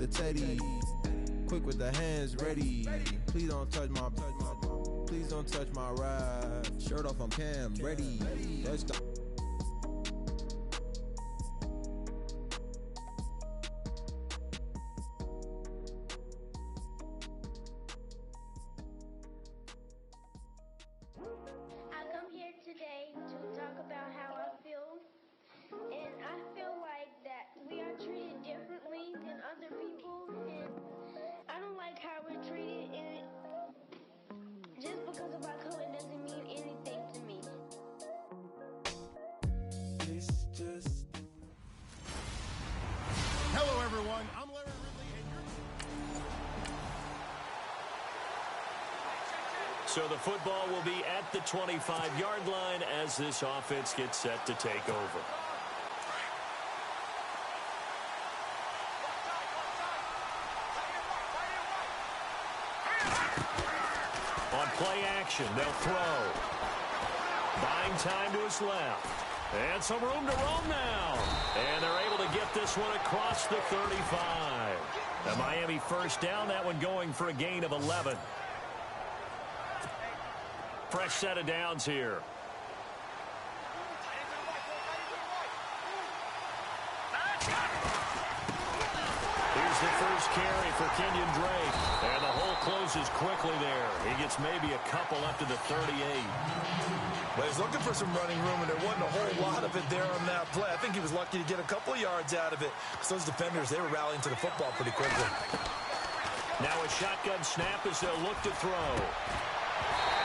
the teddy. Quick with the hands ready. Please don't touch my ride. Shirt off, I'm Cam, ready. Let's go. I come here today to talk about how I feel, and I feel like that we are treated differently than other people, and I don't like how we're treated, and just because of our color doesn't mean anything to me. It's just... Hello, everyone. I'm Larry Ridley, and So the football will be at the 25-yard line as this offense gets set to take over. On play action, they'll throw. Buying time to his left. And some room to roam now. And they're able to get this one across the 35. The Miami first down, that one going for a gain of 11. Fresh set of downs here. Here's the first carry for Kenyon Drake. And the hole closes quickly there. He gets maybe a couple up to the 38. But he's looking for some running room, and there wasn't a whole lot of it there on that play. I think he was lucky to get a couple of yards out of it. Because those defenders, they were rallying to the football pretty quickly. Now a shotgun snap as they'll look to throw.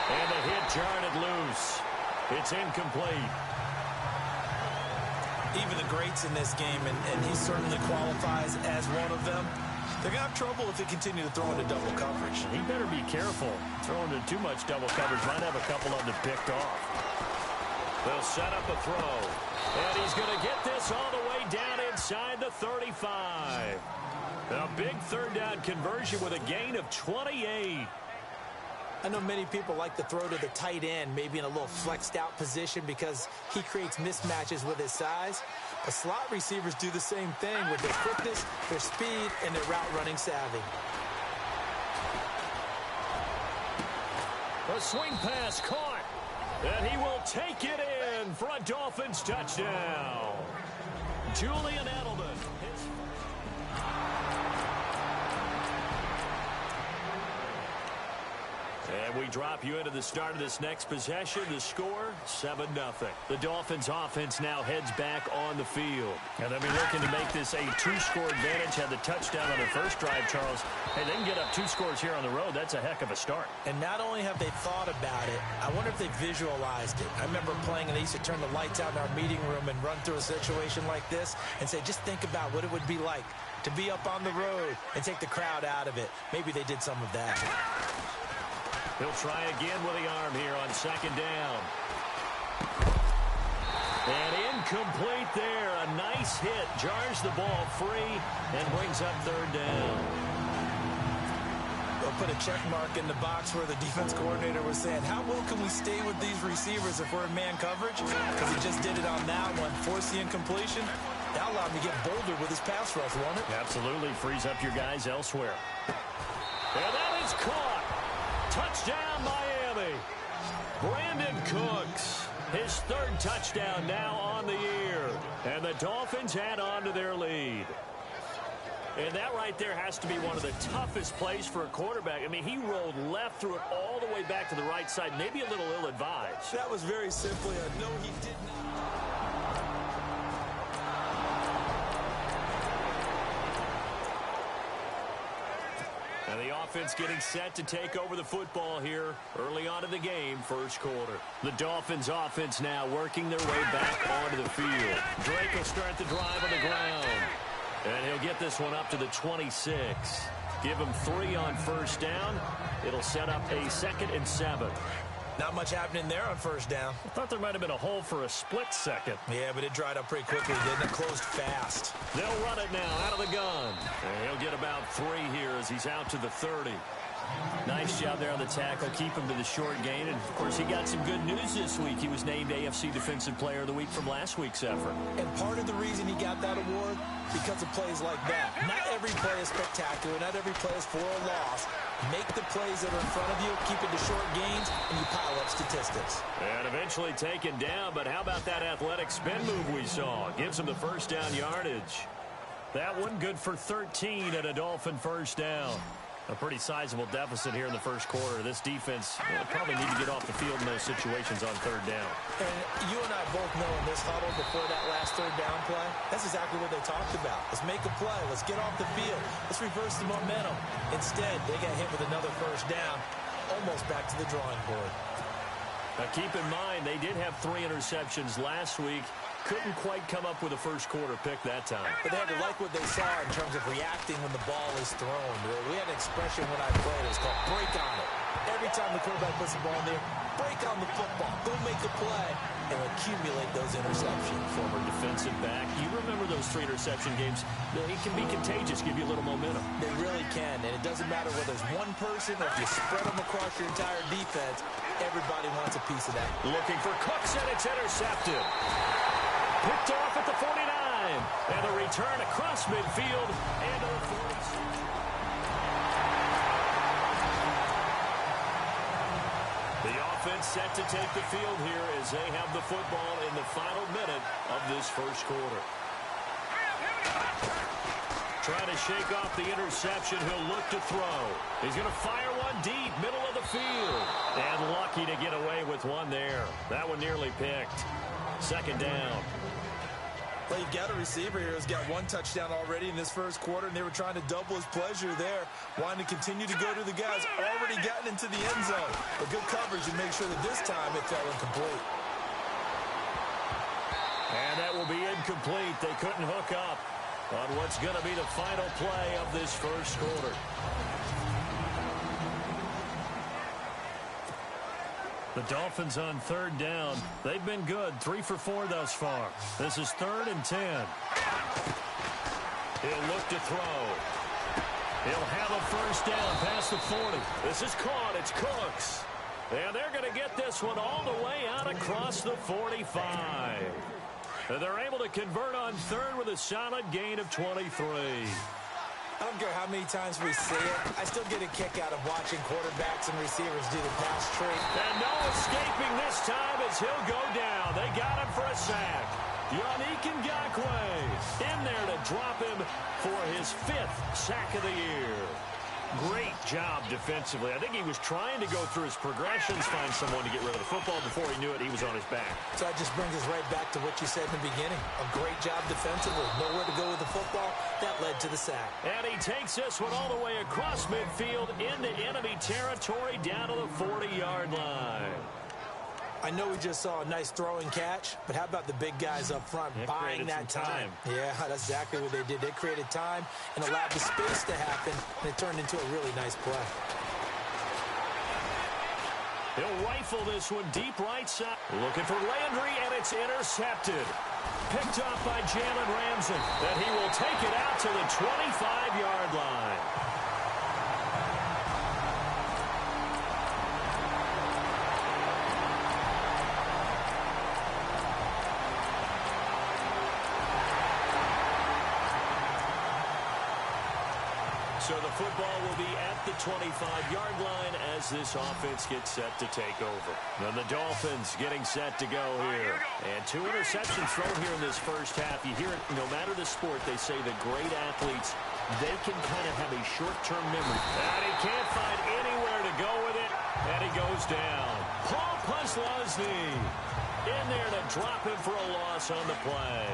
And the hit jarred it loose. It's incomplete. Even the greats in this game, and he certainly qualifies as one of them, they're going to have trouble if they continue to throw into double coverage. He better be careful. Throwing into too much double coverage might have a couple of them picked off. They'll set up a throw. And he's going to get this all the way down inside the 35. A big third down conversion with a gain of 28. I know many people like to throw to the tight end, maybe in a little flexed out position because he creates mismatches with his size. But slot receivers do the same thing with their quickness, their speed, and their route running savvy. A swing pass caught. And he will take it in for a Dolphins touchdown. Julian Edelman. And we drop you into the start of this next possession. The score, 7-0. The Dolphins offense now heads back on the field. And they'll be looking to make this a 2-score advantage. Had the touchdown on their first drive, Charles. Hey, they can get up 2 scores here on the road. That's a heck of a start. And not only have they thought about it, I wonder if they visualized it. I remember playing, and they used to turn the lights out in our meeting room and run through a situation like this and say, just think about what it would be like to be up on the road and take the crowd out of it. Maybe they did some of that. He'll try again with the arm here on second down. And incomplete there. A nice hit. Jars the ball free and brings up third down. They'll put a check mark in the box where the defense coordinator was saying, how well can we stay with these receivers if we're in man coverage? Because he just did it on that one. Force the incompletion. That allowed him to get bolder with his pass rush, won't it? Absolutely. Frees up your guys elsewhere. And that is caught. Touchdown, Miami. Brandon Cooks, his third touchdown now on the year. And the Dolphins add on to their lead. And that right there has to be one of the toughest plays for a quarterback. I mean, he rolled left, threw it all the way back to the right side, maybe a little ill-advised. That was very simply a no, he did not. And the offense getting set to take over the football here early on in the game, first quarter. The Dolphins offense now working their way back onto the field. Drake will start the drive on the ground. And he'll get this one up to the 26. Give him 3 on first down. It'll set up a 2nd and 7. Not much happening there on first down. I thought there might have been a hole for a split second. Yeah, but it dried up pretty quickly, didn't it? Closed fast. They'll run it now out of the gun. And he'll get about 3 here as he's out to the 30. Nice job there on the tackle. Keep him to the short gain. And, of course, he got some good news this week. He was named AFC Defensive Player of the Week from last week's effort. And part of the reason he got that award, because of plays like that. Not every play is spectacular. Not every play is for a loss. Make the plays that are in front of you, keep it to short gains, and you pile up statistics. And eventually taken down, but how about that athletic spin move we saw? Gives him the first down yardage. That one good for 13 and a Dolphin first down. A pretty sizable deficit here in the first quarter. This defense probably need to get off the field in those situations on third down. And you and I both know in this huddle before that last third down play, that's exactly what they talked about. Let's make a play. Let's get off the field. Let's reverse the momentum. Instead, they got hit with another first down, almost back to the drawing board. Now keep in mind, they did have 3 interceptions last week. Couldn't quite come up with a first quarter pick that time. But they had to like what they saw in terms of reacting when the ball is thrown. We had an expression when I played. It was called break on it. Every time the quarterback puts the ball in there, break on the football. Go make a play and accumulate those interceptions. Former defensive back. You remember those 3 interception games. It can be contagious, give you a little momentum. They really can, and it doesn't matter whether it's one person or if you spread them across your entire defense. Everybody wants a piece of that. Looking for Cooks, and it's intercepted. Picked off at the 49. And a return across midfield and to the 46. The offense set to take the field here as they have the football in the final minute of this first quarter. Trying to shake off the interception. He'll look to throw. He's going to fire one deep, middle of the field. And lucky to get away with one there. That one nearly picked. Second down. Well, you've got a receiver here who's got 1 touchdown already in this first quarter, and they were trying to double his pleasure there, wanting to continue to go to the guys already gotten into the end zone. But good coverage and make sure that this time it fell incomplete. And that will be incomplete. They couldn't hook up on what's going to be the final play of this first quarter. The Dolphins on third down. They've been good. 3 for 4 thus far. This is 3rd and 10. He'll look to throw. He'll have a first down past the 40. This is caught. It's Cooks. And they're going to get this one all the way out across the 45. And they're able to convert on third with a solid gain of 23. I don't care how many times we see it. I still get a kick out of watching quarterbacks and receivers do the pass trade. And no escaping this time as he'll go down. They got him for a sack. Yannick Ngakoue in there to drop him for his 5th sack of the year. Great job defensively. I think he was trying to go through his progressions, find someone to get rid of the football. Before he knew it, he was on his back. So that just brings us right back to what you said in the beginning. A great job defensively. Nowhere to go with the football. That led to the sack. And he takes this one all the way across midfield into enemy territory down to the 40-yard line. I know we just saw a nice throw and catch, but how about the big guys up front buying that time? Yeah, that's exactly what they did. They created time and allowed the space to happen, and it turned into a really nice play. He'll rifle this one deep right side. Looking for Landry, and it's intercepted. Picked off by Jalen Ramsey. And he will take it out to the 25-yard line. So the football will be at the 25-yard line as this offense gets set to take over. And the Dolphins getting set to go here. And 2 interceptions thrown here in this first half. You hear it, no matter the sport, they say the great athletes, they can kind of have a short-term memory. And he can't find anywhere to go with it, and he goes down. Paul Posluszny in there to drop him for a loss on the play.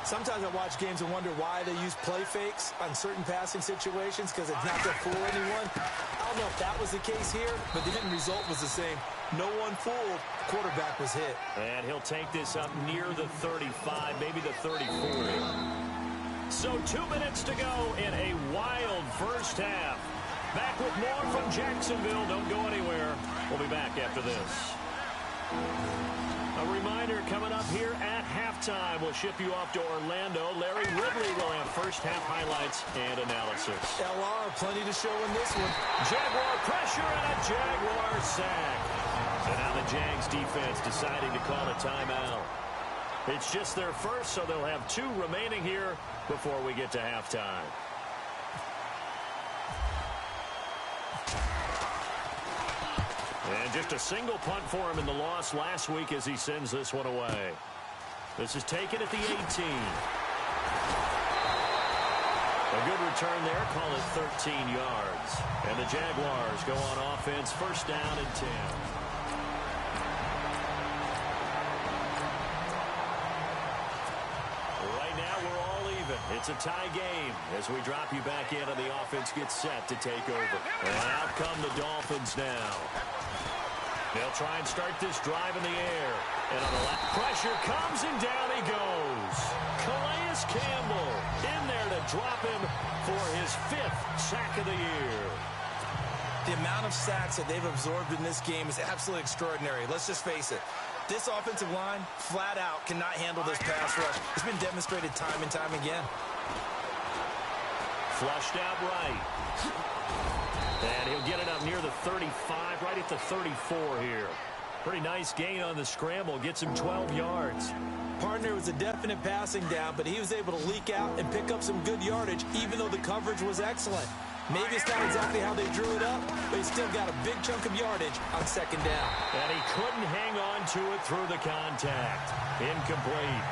Sometimes I watch games and wonder why they use play fakes on certain passing situations, because it's not to fool anyone. I don't know if that was the case here, but the end result was the same. No one fooled. Quarterback was hit. And he'll take this up near the 35, maybe the 34. So 2 minutes to go in a wild first half. Back with more from Jacksonville. Don't go anywhere. We'll be back after this. A reminder, coming up here at halftime, we'll ship you off to Orlando. Larry Ridley will have first-half highlights and analysis. LR, plenty to show in this one. Jaguar pressure and a Jaguar sack. And now the Jags defense deciding to call a timeout. It's just their first, so they'll have 2 remaining here before we get to halftime. And just a single punt for him in the loss last week as he sends this one away. This is taken at the 18. A good return there, call it 13 yards. And the Jaguars go on offense, first down and 10. Right now we're all even. It's a tie game as we drop you back in and the offense gets set to take over. And out come the Dolphins now. They'll try and start this drive in the air. And on the left, pressure comes and down he goes. Calais Campbell in there to drop him for his 5th sack of the year. The amount of sacks that they've absorbed in this game is absolutely extraordinary. Let's just face it. This offensive line, flat out, cannot handle this pass rush. It's been demonstrated time and time again. Flushed out right. And he'll get it up near the 35, right at the 34 here. Pretty nice gain on the scramble. Gets him 12 yards. Partner was a definite passing down, but he was able to leak out and pick up some good yardage, even though the coverage was excellent. Maybe it's not exactly how they drew it up, but he still got a big chunk of yardage on second down. And he couldn't hang on to it through the contact. Incomplete.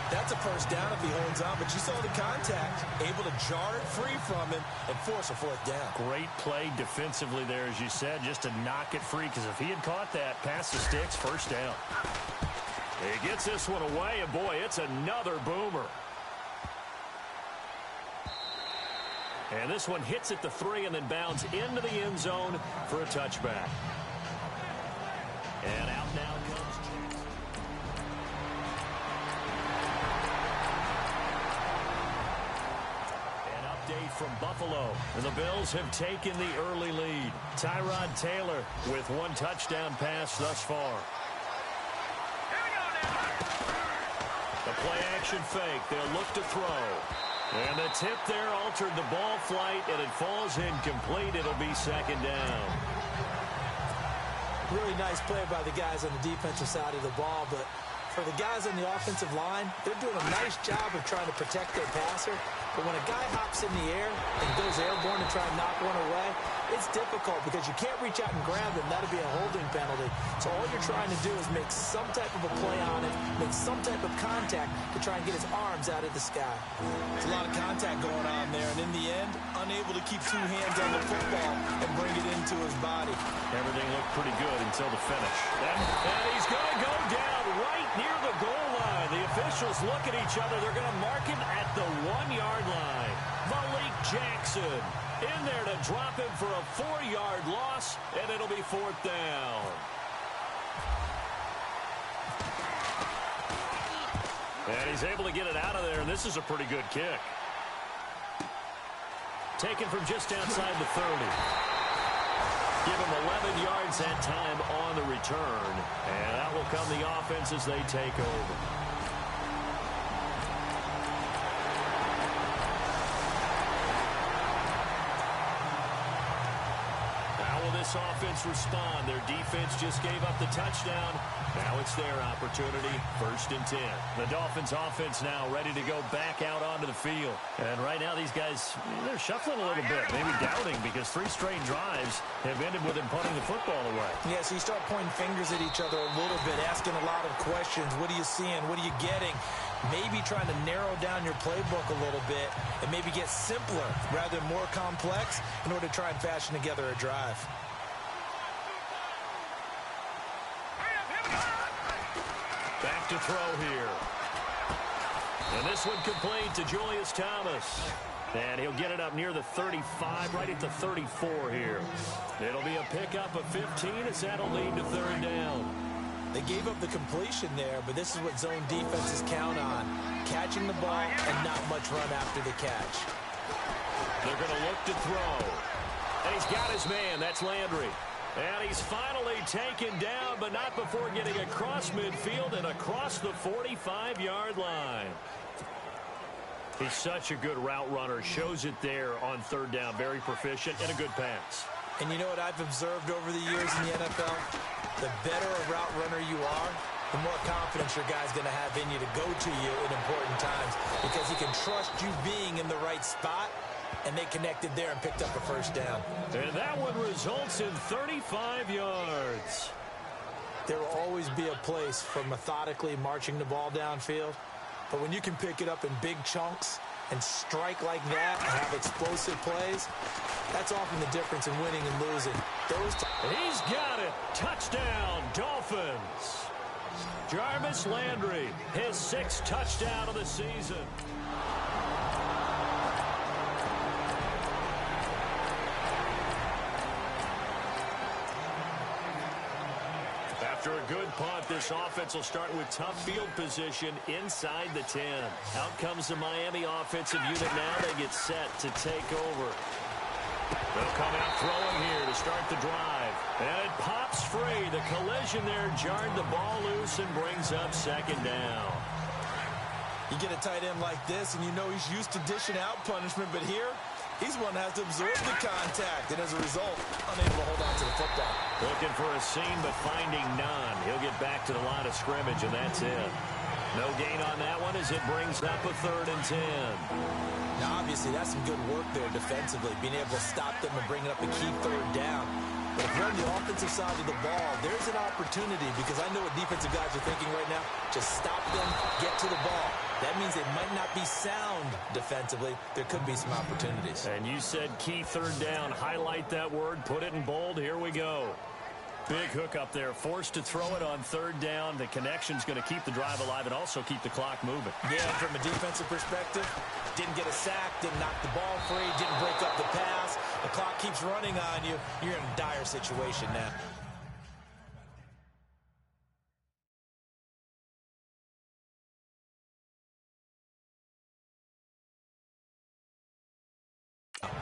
That's a first down if he holds on, but you saw the contact. Able to jar it free from him and force a 4th down. Great play defensively there, as you said, just to knock it free, because if he had caught that, past the sticks, first down. He gets this one away, and boy, it's another boomer. And this one hits at the 3 and then bounds into the end zone for a touchback. And out now comes Jackson. An update from Buffalo. And the Bills have taken the early lead. Tyrod Taylor with 1 touchdown pass thus far. The play-action fake. They'll look to throw. And the tip there altered the ball flight, and it falls incomplete. It'll be second down. Really nice play by the guys on the defensive side of the ball, but for the guys on the offensive line, they're doing a nice job of trying to protect their passer. But when a guy hops in the air and goes airborne to try and knock one away, it's difficult because you can't reach out and grab him. That'll be a holding penalty. So all you're trying to do is make some type of a play on it, make some type of contact to try and get his arms out of the sky. There's a lot of contact going on there, and in the end, unable to keep 2 hands on the football and bring it into his body. Everything looked pretty good until the finish. And he's going to go down right near the goal line. The officials look at each other. They're going to mark him at the 1-yard line. Malik Jackson in there to drop him for a 4-yard loss, and it'll be 4th down. And he's able to get it out of there, and this is a pretty good kick. Taken from just outside the 30. Give him 11 yards that time on the return. And out will come the offense as they take over. How will this offense respond? Their defense just gave up the touchdown. Now it's their opportunity, 1st and 10. The Dolphins offense now ready to go back out onto the field. And right now these guys, they're shuffling a little bit, maybe doubting, because 3 straight drives have ended with them punting the football away. Yeah, so you start pointing fingers at each other a little bit, asking a lot of questions. What are you seeing? What are you getting? Maybe trying to narrow down your playbook a little bit and maybe get simpler rather than more complex in order to try and fashion together a drive. Back to throw here. And this one complete to Julius Thomas. And he'll get it up near the 35, right at the 34 here. It'll be a pickup of 15 as that'll lead to 3rd down. They gave up the completion there, but this is what zone defenses count on. Catching the ball and not much run after the catch. They're going to look to throw. And he's got his man. That's Landry. And he's finally taken down, but not before getting across midfield and across the 45-yard line. He's such a good route runner. Shows it there on third down. Very proficient and a good pass. And you know what I've observed over the years in the NFL? The better a route runner you are, the more confidence your guy's going to have in you to go to you in important times because he can trust you being in the right spot, and they connected there and picked up a first down. And that one results in 35 yards. There will always be a place for methodically marching the ball downfield, but when you can pick it up in big chunks and strike like that and have explosive plays, that's often the difference in winning and losing. He's got it. Touchdown, Dolphins. Jarvis Landry, his 6th touchdown of the season. After a good punt, this offense will start with tough field position inside the 10. Out comes the Miami offensive unit now. They get set to take over. They'll come out throwing here to start the drive. And it pops free. The collision there jarred the ball loose and brings up 2nd down. You get a tight end like this, and you know he's used to dishing out punishment, but here, he's one that has to absorb the contact, and as a result, unable to hold on to the football. Looking for a seam, but finding none. He'll get back to the line of scrimmage, and that's it. No gain on that one as it brings up a 3rd and 10. Now, obviously, that's some good work there defensively, being able to stop them and bringing up a key 3rd down. But if you're on the offensive side of the ball, there's an opportunity because I know what defensive guys are thinking right now. Just stop them, get to the ball. That means they might not be sound defensively. There could be some opportunities. And you said key 3rd down. Highlight that word. Put it in bold. Here we go. Big hook up there. Forced to throw it on 3rd down. The connection's going to keep the drive alive and also keep the clock moving. Yeah, from a defensive perspective, didn't get a sack, didn't knock the ball free, didn't break up the pass. The clock keeps running on you. You're in a dire situation now.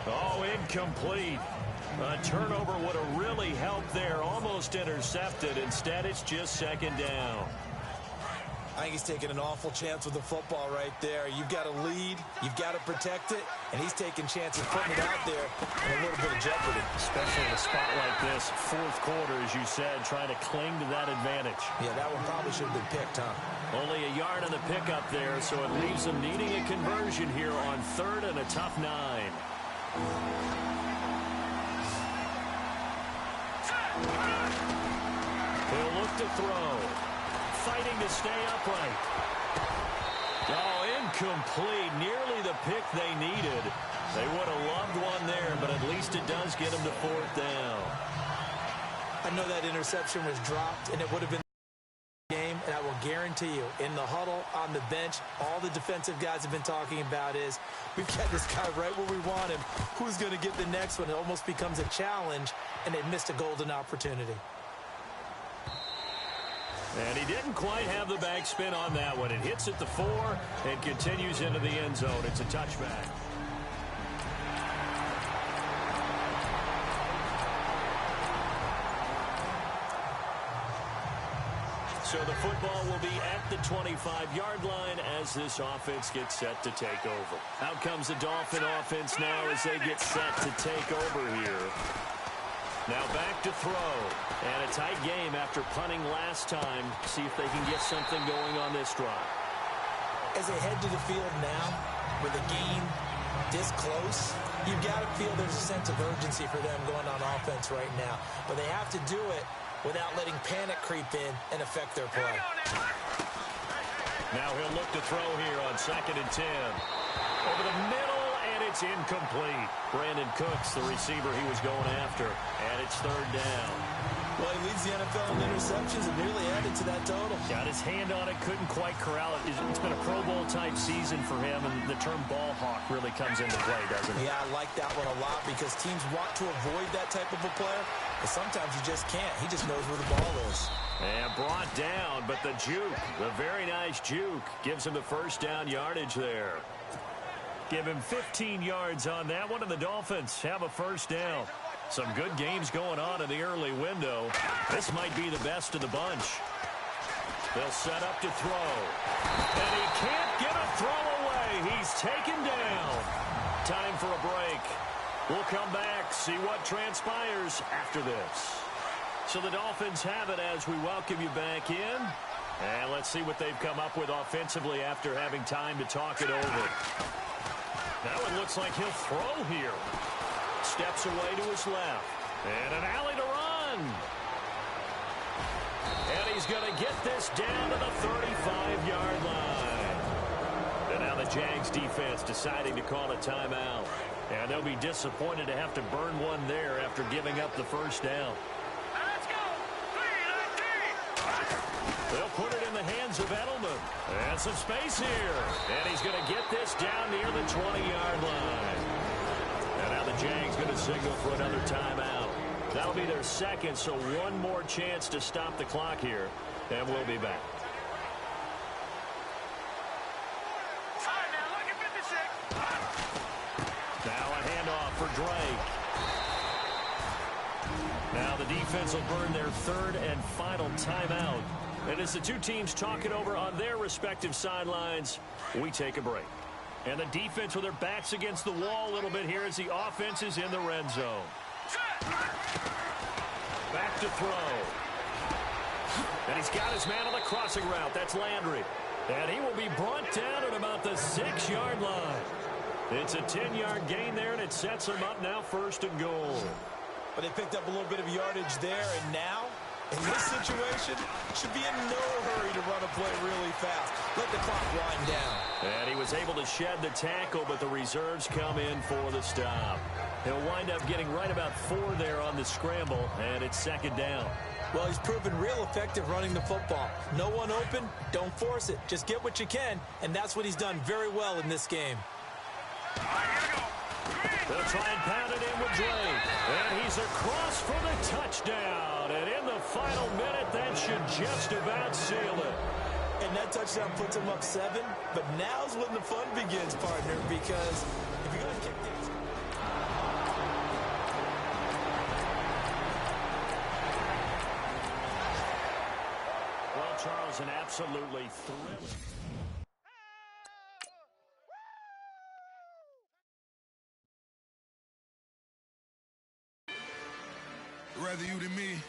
Oh, incomplete. A turnover would have really helped there. Almost intercepted. Instead, it's just 2nd down. I think he's taking an awful chance with the football right there. You've got to lead. You've got to protect it. And he's taking chances putting it out there in a little bit of jeopardy. Especially in a spot like this, 4th quarter, as you said, trying to cling to that advantage. Yeah, that one probably should have been picked, huh? Only a yard on the pickup there, so it leaves them needing a conversion here on 3rd and a tough 9. He'll look to throw. Fighting to stay upright. Oh, incomplete. Nearly the pick they needed. They would have loved one there, but at least it does get them to 4th down. I know that interception was dropped, and it would have been the game, and I will guarantee you, in the huddle, on the bench, all the defensive guys have been talking about is, we've got this guy right where we want him. Who's going to get the next one? It almost becomes a challenge, and they missed a golden opportunity. And he didn't quite have the backspin on that one. It hits at the 4 and continues into the end zone. It's a touchback. So the football will be at the 25-yard line as this offense gets set to take over. Out comes the Dolphin offense now as they get set to take over here. Now back to throw. And a tight game after punting last time. See if they can get something going on this drive. As they head to the field now, with the game this close, you've got to feel there's a sense of urgency for them going on offense right now. But they have to do it without letting panic creep in and affect their play. Now he'll look to throw here on 2nd and 10. Over the middle, and it's incomplete. Brandon Cooks, the receiver he was going after, and it's 3rd down. Well, he leads the NFL in interceptions and nearly added to that total. Got his hand on it, couldn't quite corral it. It's been a Pro Bowl-type season for him, and the term ball hawk really comes into play, doesn't it? Yeah, I like that one a lot because teams want to avoid that type of a player, but sometimes you just can't. He just knows where the ball is. And brought down, but the juke, the very nice juke, gives him the 1st down yardage there. Give him 15 yards on that one, and the Dolphins have a 1st down. Some good games going on in the early window. This might be the best of the bunch. They'll set up to throw. And he can't get a throw away. He's taken down. Time for a break. We'll come back, see what transpires after this. So the Dolphins have it as we welcome you back in. And let's see what they've come up with offensively after having time to talk it over. Now it looks like he'll throw here. Steps away to his left. And an alley to run. And he's going to get this down to the 35-yard line. And now the Jags defense deciding to call a timeout. And they'll be disappointed to have to burn one there after giving up the first down. Let's go. 3-3. They'll put it in the hands of Edelman. And some space here. And he's going to get this down near the 20-yard line. And now the Jags going to signal for another timeout. That'll be their second, so one more chance to stop the clock here. And we'll be back. All right, now look at 56. Now a handoff for Drake. Now the defense will burn their third and final timeout. And as the two teams talk it over on their respective sidelines, we take a break. And the defense with their backs against the wall a little bit here as the offense is in the red zone. Back to throw. And he's got his man on the crossing route. That's Landry. And he will be brought down at about the 6-yard line. It's a 10-yard gain there, and it sets him up now first and goal. But they picked up a little bit of yardage there, and now, in this situation, should be in no hurry to run a play really fast. Let the clock wind down. And he was able to shed the tackle, but the reserves come in for the stop. He'll wind up getting right about 4 there on the scramble, and it's second down. Well, he's proven real effective running the football. No one open, don't force it. Just get what you can, and that's what he's done very well in this game. All right, here we go. They'll try and pound it in with Drake. And he's across for the touchdown. And in the final minute, that should just about seal it. And that touchdown puts him up 7. But now's when the fun begins, partner, because if you're going to kick this... Well, Charles, an absolutely thrilling... Rather you than me.